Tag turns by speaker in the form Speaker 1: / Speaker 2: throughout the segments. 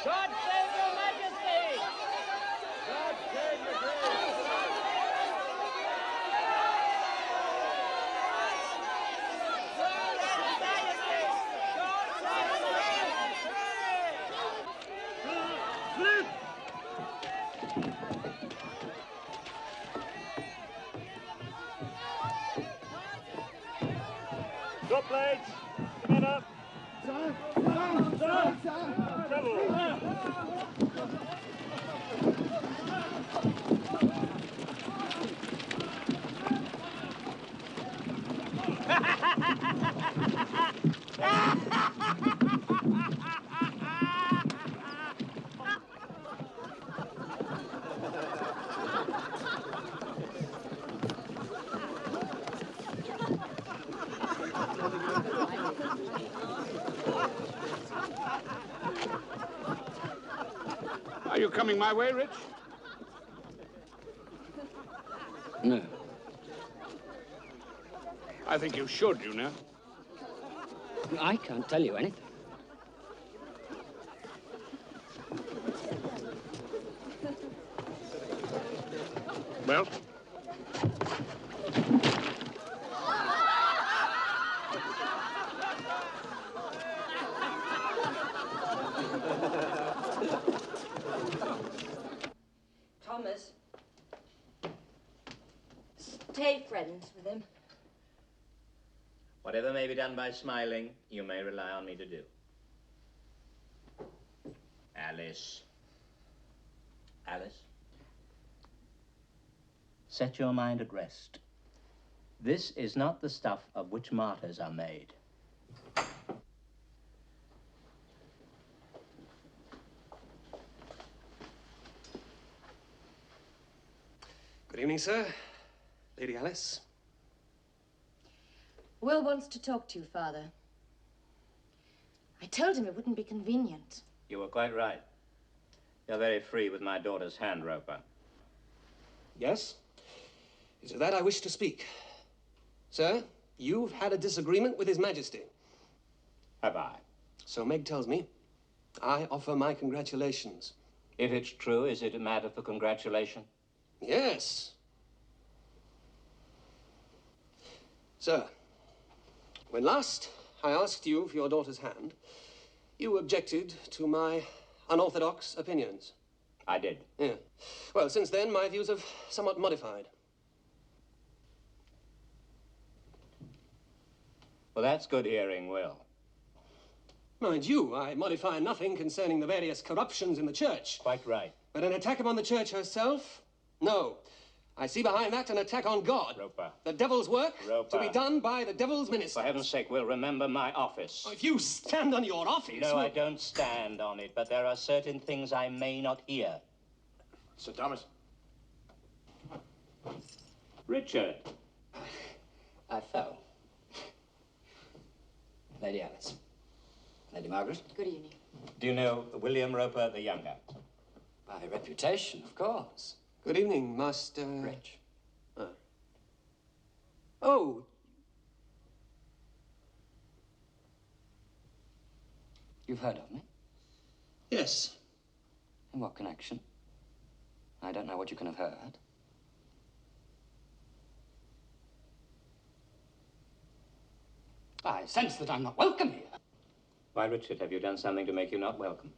Speaker 1: God save your majesty!
Speaker 2: God save the Grace!
Speaker 3: Drop plates. Come up.
Speaker 4: Sir! Sir! Sir! Sir!
Speaker 3: Trouble.
Speaker 5: Are you coming my way, Rich?
Speaker 6: No.
Speaker 5: I think you should, you know.
Speaker 6: I can't tell you anything.
Speaker 5: Well?
Speaker 7: Thomas, stay friends with him.
Speaker 1: Whatever may be done by smiling, you may rely on me to do. Alice. Alice? Set your mind at rest. This is not the stuff of which martyrs are made.
Speaker 8: Good evening, sir. Lady Alice.
Speaker 7: Will wants to talk to you, Father. I told him it wouldn't be convenient.
Speaker 1: You were quite right. You're very free with my daughter's hand, Roper.
Speaker 8: Yes? It's of that I wish to speak. Sir, you've had a disagreement with His Majesty.
Speaker 1: Have I?
Speaker 8: So Meg tells me. I offer my congratulations.
Speaker 1: If it's true, is it a matter for congratulation?
Speaker 8: Yes. Sir, when last I asked you for your daughter's hand, you objected to my unorthodox opinions.
Speaker 1: I did.
Speaker 8: Yeah. Well, since then, my views have somewhat modified.
Speaker 1: Well, that's good hearing, Will.
Speaker 8: Mind you, I modify nothing concerning the various corruptions in the church.
Speaker 1: Quite right.
Speaker 8: But an attack upon the church herself? No. I see behind that an attack on God.
Speaker 1: Roper.
Speaker 8: The devil's work
Speaker 1: Roper.
Speaker 8: to be done by the devil's ministers.
Speaker 1: For heaven's sake, Will, remember my office.
Speaker 8: Oh, if you stand on your office...
Speaker 1: No, I don't stand on it, but there are certain things I may not hear.
Speaker 5: Sir Thomas.
Speaker 1: Richard.
Speaker 6: I fell. Lady Alice. Lady Margaret.
Speaker 7: Good evening.
Speaker 1: Do you know William Roper the Younger?
Speaker 6: By reputation, of course.
Speaker 8: Good evening, Master...
Speaker 6: Rich.
Speaker 8: Oh.
Speaker 6: You've heard of me?
Speaker 8: Yes.
Speaker 6: In what connection? I don't know what you can have heard. I sense that I'm not welcome here.
Speaker 1: Why, Richard, have you done something to make you not welcome?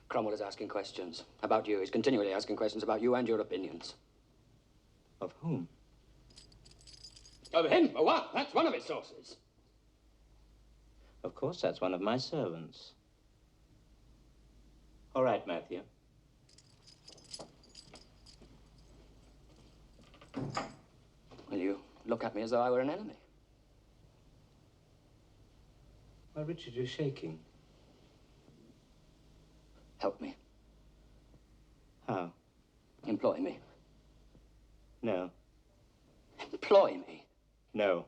Speaker 6: Cromwell is asking questions about you. He's continually asking questions about you and your opinions.
Speaker 1: Of whom?
Speaker 6: Of him? Oh, what? That's one of his sources.
Speaker 1: Of course, that's one of my servants. All right, Matthew.
Speaker 6: Will you look at me as though I were an enemy?
Speaker 1: Why, Richard, you're shaking.
Speaker 6: Help me.
Speaker 1: How?
Speaker 6: Employ me.
Speaker 1: No.
Speaker 6: Employ me.
Speaker 1: No.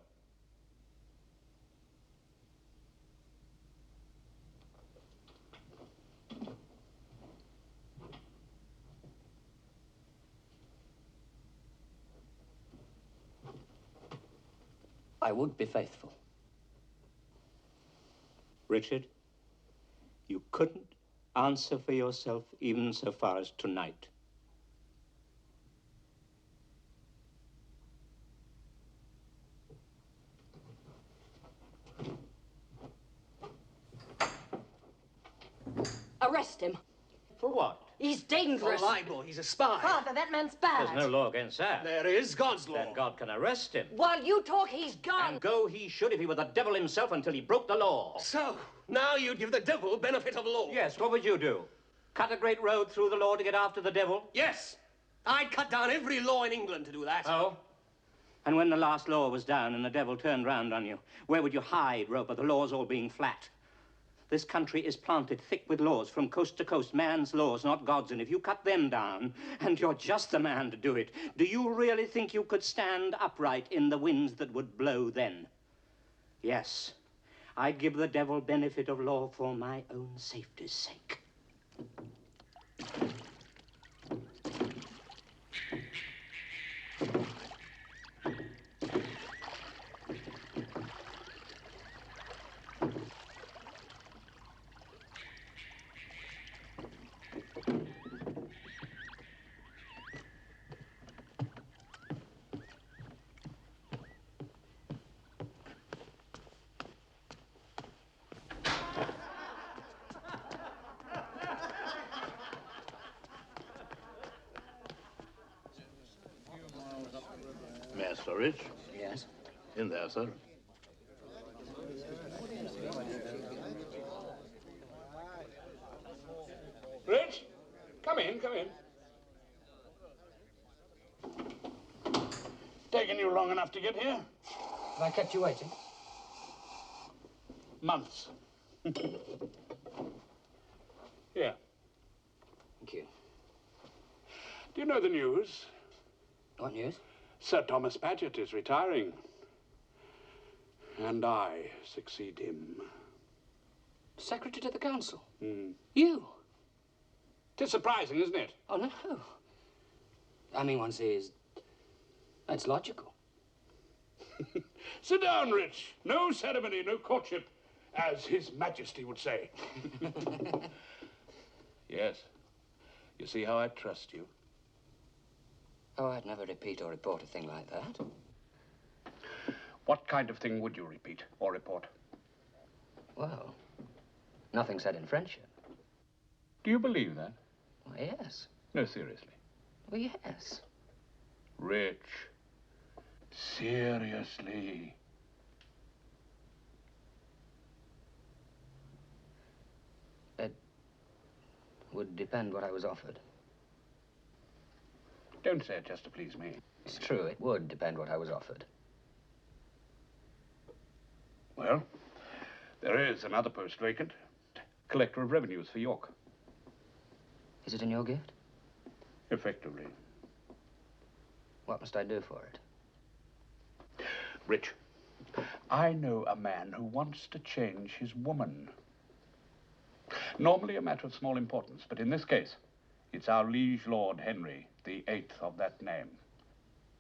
Speaker 6: I would be faithful.
Speaker 1: Richard, you couldn't Answer for yourself even so far as tonight.
Speaker 9: Arrest him.
Speaker 1: For what?
Speaker 9: He's dangerous.
Speaker 8: For libel, he's a spy.
Speaker 9: Father, that man's bad.
Speaker 1: There's no law against that.
Speaker 8: There is God's law.
Speaker 1: Then God can arrest him.
Speaker 9: While you talk, he's gone.
Speaker 1: And go he should if he were the devil himself until he broke the law.
Speaker 8: So, now you'd give the devil benefit of law?
Speaker 1: Yes, what would you do? Cut a great road through the law to get after the devil?
Speaker 8: Yes. I'd cut down every law in England to do that.
Speaker 1: Oh? And when the last law was down and the devil turned round on you, where would you hide, Roper, the laws all being flat? This country is planted thick with laws from coast to coast, man's laws, not God's. And if you cut them down, and you're just the man to do it, do you really think you could stand upright in the winds that would blow then? Yes, I'd give the devil benefit of law for my own safety's sake.
Speaker 10: Master Rich?
Speaker 6: Yes?
Speaker 10: In there, sir.
Speaker 5: Rich, come in, come in. Taken you long enough to get here?
Speaker 6: Have I kept you waiting?
Speaker 5: Months. Here.
Speaker 6: Thank you.
Speaker 5: Do you know the news?
Speaker 6: What news?
Speaker 5: Sir Thomas Paget is retiring. And I succeed him.
Speaker 6: Secretary to the council?
Speaker 5: Hmm.
Speaker 6: You?
Speaker 5: 'Tis surprising, isn't it?
Speaker 6: Oh, no. I mean, one sees... That's logical.
Speaker 5: Sit down, Rich. No ceremony, no courtship, as His Majesty would say. Yes. You see how I trust you?
Speaker 6: Oh, I'd never repeat or report a thing like that.
Speaker 5: What kind of thing would you repeat or report?
Speaker 6: Well, nothing said in friendship.
Speaker 5: Do you believe that?
Speaker 6: Well, yes.
Speaker 5: No, seriously.
Speaker 6: Well, yes.
Speaker 5: Rich. Seriously.
Speaker 6: It would depend what I was offered.
Speaker 5: Don't say it just to please me.
Speaker 6: It's true, it would depend what I was offered.
Speaker 5: Well, there is another post vacant. Collector of revenues for York.
Speaker 6: Is it in your gift?
Speaker 5: Effectively.
Speaker 6: What must I do for it?
Speaker 5: Rich, I know a man who wants to change his woman. Normally a matter of small importance, but in this case, it's our liege lord Henry, the 8th of that name,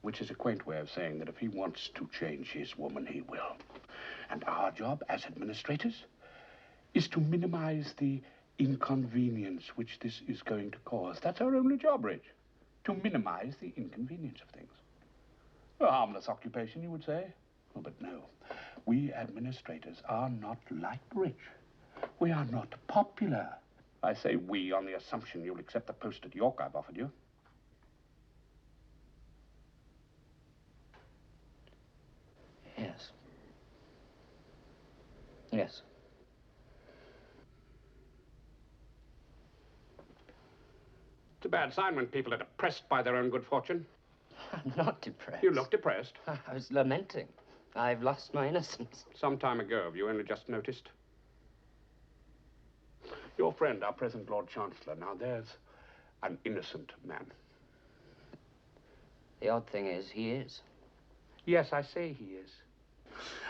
Speaker 5: which is a quaint way of saying that if he wants to change his woman, he will. And our job as administrators is to minimize the inconvenience which this is going to cause. That's our only job, Rich, to minimize the inconvenience of things. A harmless occupation, you would say. Oh, but no, we administrators are not like Rich. We are not popular. I say we on the assumption you'll accept the post at York I've offered you.
Speaker 6: Yes. Yes.
Speaker 5: It's a bad sign when people are depressed by their own good fortune.
Speaker 6: I'm not depressed.
Speaker 5: You look depressed.
Speaker 6: I was lamenting. I've lost my innocence.
Speaker 5: Some time ago, have you only just noticed? Your friend, our present Lord Chancellor, now there's an innocent man.
Speaker 6: The odd thing is, he is.
Speaker 5: Yes, I say he is.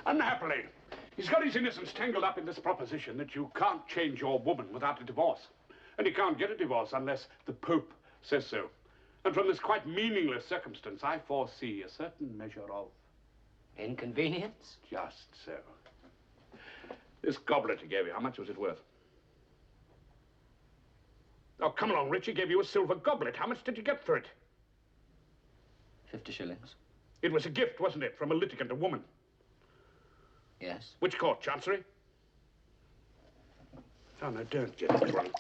Speaker 5: Unhappily, he's got his innocence tangled up in this proposition that you can't change your woman without a divorce. And he can't get a divorce unless the Pope says so. And from this quite meaningless circumstance, I foresee a certain measure of...
Speaker 6: Inconvenience?
Speaker 5: Just so. . This goblet he gave you, how much was it worth? Oh, come along, Rich. He gave you a silver goblet. How much did you get for it?
Speaker 6: 50 shillings.
Speaker 5: It was a gift, wasn't it, from a litigant, a woman?
Speaker 6: Yes.
Speaker 5: Which court, Chancery? Oh, no, don't get drunk.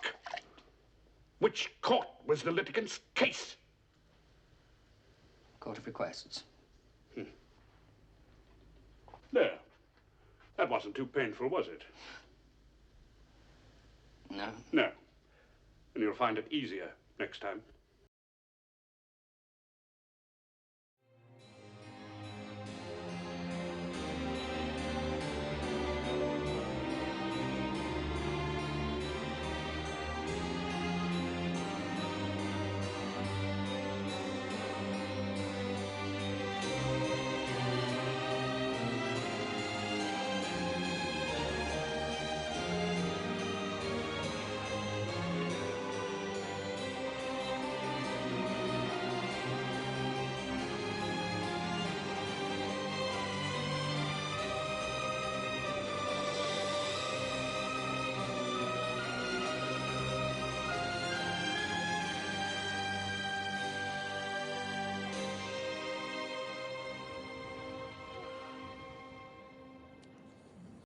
Speaker 5: Which court was the litigant's case?
Speaker 6: Court of Requests.
Speaker 5: There. That wasn't too painful, was it?
Speaker 6: No.
Speaker 5: No. And you'll find it easier next time.